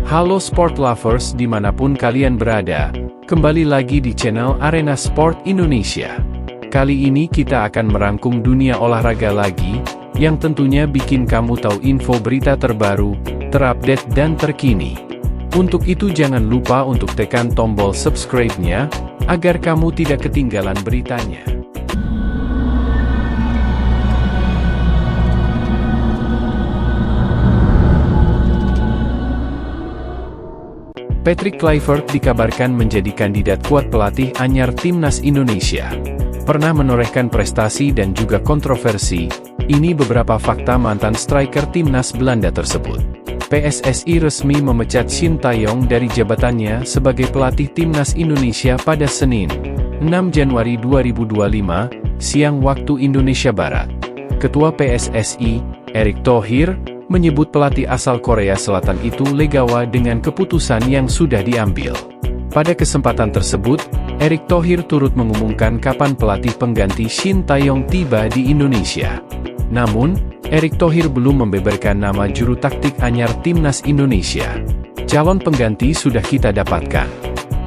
Halo sport lovers dimanapun kalian berada, kembali lagi di channel Arena Sport Indonesia. Kali ini kita akan merangkum dunia olahraga lagi, yang tentunya bikin kamu tahu info berita terbaru, terupdate dan terkini. Untuk itu jangan lupa untuk tekan tombol subscribe-nya, agar kamu tidak ketinggalan beritanya. Patrick Kluivert dikabarkan menjadi kandidat kuat pelatih anyar Timnas Indonesia. Pernah menorehkan prestasi dan juga kontroversi, ini beberapa fakta mantan striker Timnas Belanda tersebut. PSSI resmi memecat Shin Tae-yong dari jabatannya sebagai pelatih Timnas Indonesia pada Senin, 6 Januari 2025, siang waktu Indonesia Barat. Ketua PSSI, Erick Thohir, menyebut pelatih asal Korea Selatan itu legawa dengan keputusan yang sudah diambil. Pada kesempatan tersebut, Erick Thohir turut mengumumkan kapan pelatih pengganti Shin Tae-yong tiba di Indonesia. Namun, Erick Thohir belum membeberkan nama juru taktik anyar Timnas Indonesia. Calon pengganti sudah kita dapatkan.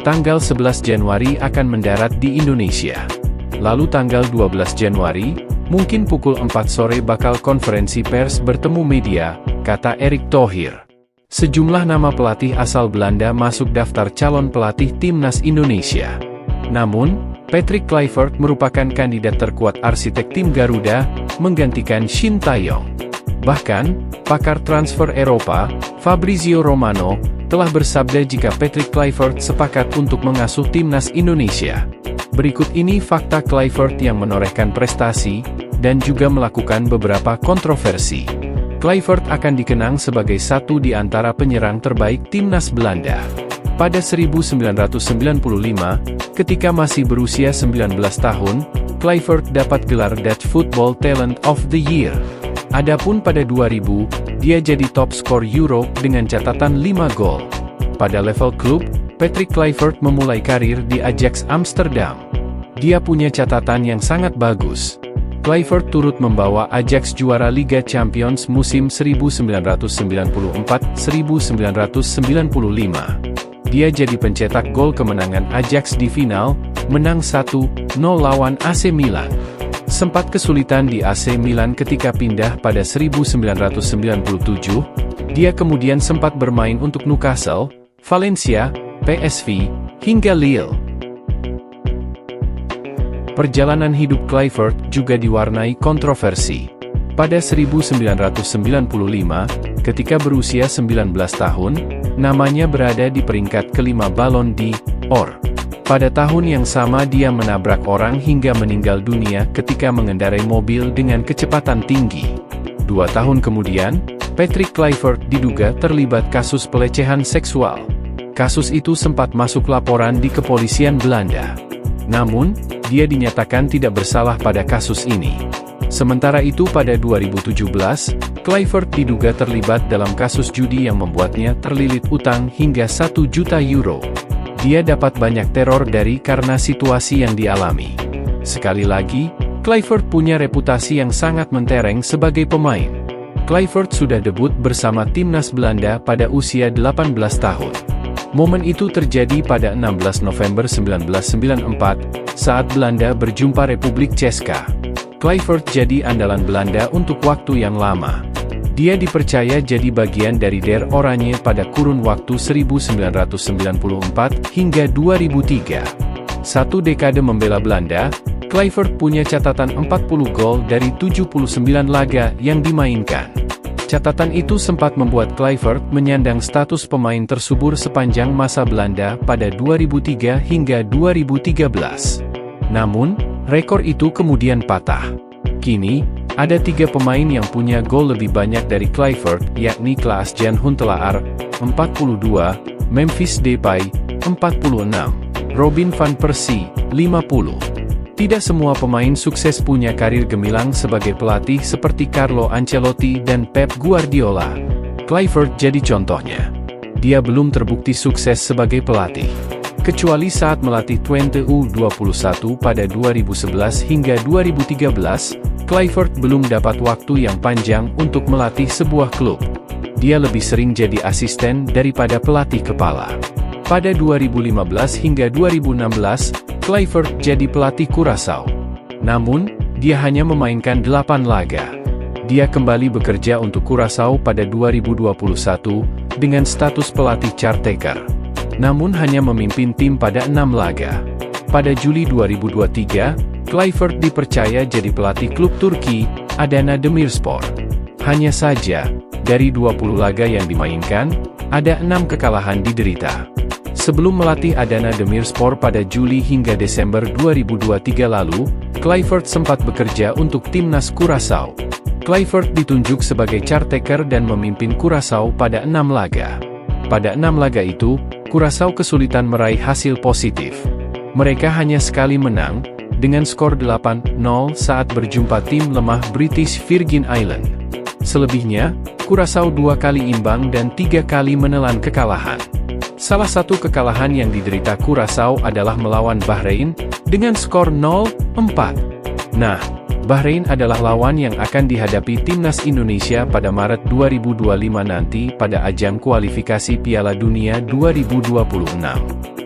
Tanggal 11 Januari akan mendarat di Indonesia. Lalu tanggal 12 Januari, mungkin pukul 4 sore bakal konferensi pers bertemu media, kata Erick Thohir. Sejumlah nama pelatih asal Belanda masuk daftar calon pelatih Timnas Indonesia. Namun, Patrick Kluivert merupakan kandidat terkuat arsitek tim Garuda, menggantikan Shin Tae-yong. Bahkan, pakar transfer Eropa, Fabrizio Romano, telah bersabda jika Patrick Kluivert sepakat untuk mengasuh Timnas Indonesia. Berikut ini fakta Kluivert yang menorehkan prestasi, dan juga melakukan beberapa kontroversi. Kluivert akan dikenang sebagai satu di antara penyerang terbaik Timnas Belanda. Pada 1995, ketika masih berusia 19 tahun, Kluivert dapat gelar Dutch Football Talent of the Year. Adapun pada 2000, dia jadi top skor Euro dengan catatan 5 gol. Pada level klub, Patrick Kluivert memulai karir di Ajax Amsterdam. Dia punya catatan yang sangat bagus. Kluivert turut membawa Ajax juara Liga Champions musim 1994-1995. Dia jadi pencetak gol kemenangan Ajax di final, menang 1-0 lawan AC Milan. Sempat kesulitan di AC Milan ketika pindah pada 1997, dia kemudian sempat bermain untuk Newcastle, Valencia, PSV, hingga Lille. Perjalanan hidup Kluivert juga diwarnai kontroversi. Pada 1995, ketika berusia 19 tahun, namanya berada di peringkat kelima Ballon d'Or. Pada tahun yang sama dia menabrak orang hingga meninggal dunia ketika mengendarai mobil dengan kecepatan tinggi. 2 tahun kemudian, Patrick Kluivert diduga terlibat kasus pelecehan seksual. Kasus itu sempat masuk laporan di kepolisian Belanda. Namun, dia dinyatakan tidak bersalah pada kasus ini. Sementara itu pada 2017, Kluivert diduga terlibat dalam kasus judi yang membuatnya terlilit utang hingga 1 juta euro. Dia dapat banyak teror karena situasi yang dialami. Sekali lagi, Kluivert punya reputasi yang sangat mentereng sebagai pemain. Kluivert sudah debut bersama Timnas Belanda pada usia 18 tahun. Momen itu terjadi pada 16 November 1994, saat Belanda berjumpa Republik Česka. Kluivert jadi andalan Belanda untuk waktu yang lama. Dia dipercaya jadi bagian dari Der Oranje pada kurun waktu 1994 hingga 2003. Satu dekade membela Belanda, Kluivert punya catatan 40 gol dari 79 laga yang dimainkan. Catatan itu sempat membuat Kluivert menyandang status pemain tersubur sepanjang masa Belanda pada 2003 hingga 2013. Namun, rekor itu kemudian patah. Kini, ada 3 pemain yang punya gol lebih banyak dari Kluivert, yakni Klaas-Jan Huntelaar, 42, Memphis Depay, 46, Robin van Persie, 50. Tidak semua pemain sukses punya karir gemilang sebagai pelatih seperti Carlo Ancelotti dan Pep Guardiola. Kluivert jadi contohnya. Dia belum terbukti sukses sebagai pelatih. Kecuali saat melatih Twente U21 pada 2011 hingga 2013, Kluivert belum dapat waktu yang panjang untuk melatih sebuah klub. dia lebih sering jadi asisten daripada pelatih kepala. Pada 2015 hingga 2016, Kluivert jadi pelatih Curaçao. Namun, dia hanya memainkan 8 laga. Dia kembali bekerja untuk Curaçao pada 2021 dengan status pelatih caretaker. Namun hanya memimpin tim pada 6 laga. Pada Juli 2023, Kluivert dipercaya jadi pelatih klub Turki, Adana Demirspor. Hanya saja, dari 20 laga yang dimainkan, ada 6 kekalahan diderita. Sebelum melatih Adana Demirspor pada Juli hingga Desember 2023 lalu, Kluivert sempat bekerja untuk timnas Curaçao. Kluivert ditunjuk sebagai caretaker dan memimpin Curaçao pada 6 laga. Pada 6 laga itu, Curaçao kesulitan meraih hasil positif. Mereka hanya sekali menang, dengan skor 8-0 saat berjumpa tim lemah British Virgin Islands. Selebihnya, Curaçao 2 kali imbang dan 3 kali menelan kekalahan. Salah satu kekalahan yang diderita Curaçao adalah melawan Bahrain, dengan skor 0-4. Nah, Bahrain adalah lawan yang akan dihadapi timnas Indonesia pada Maret 2025 nanti pada ajang kualifikasi Piala Dunia 2026.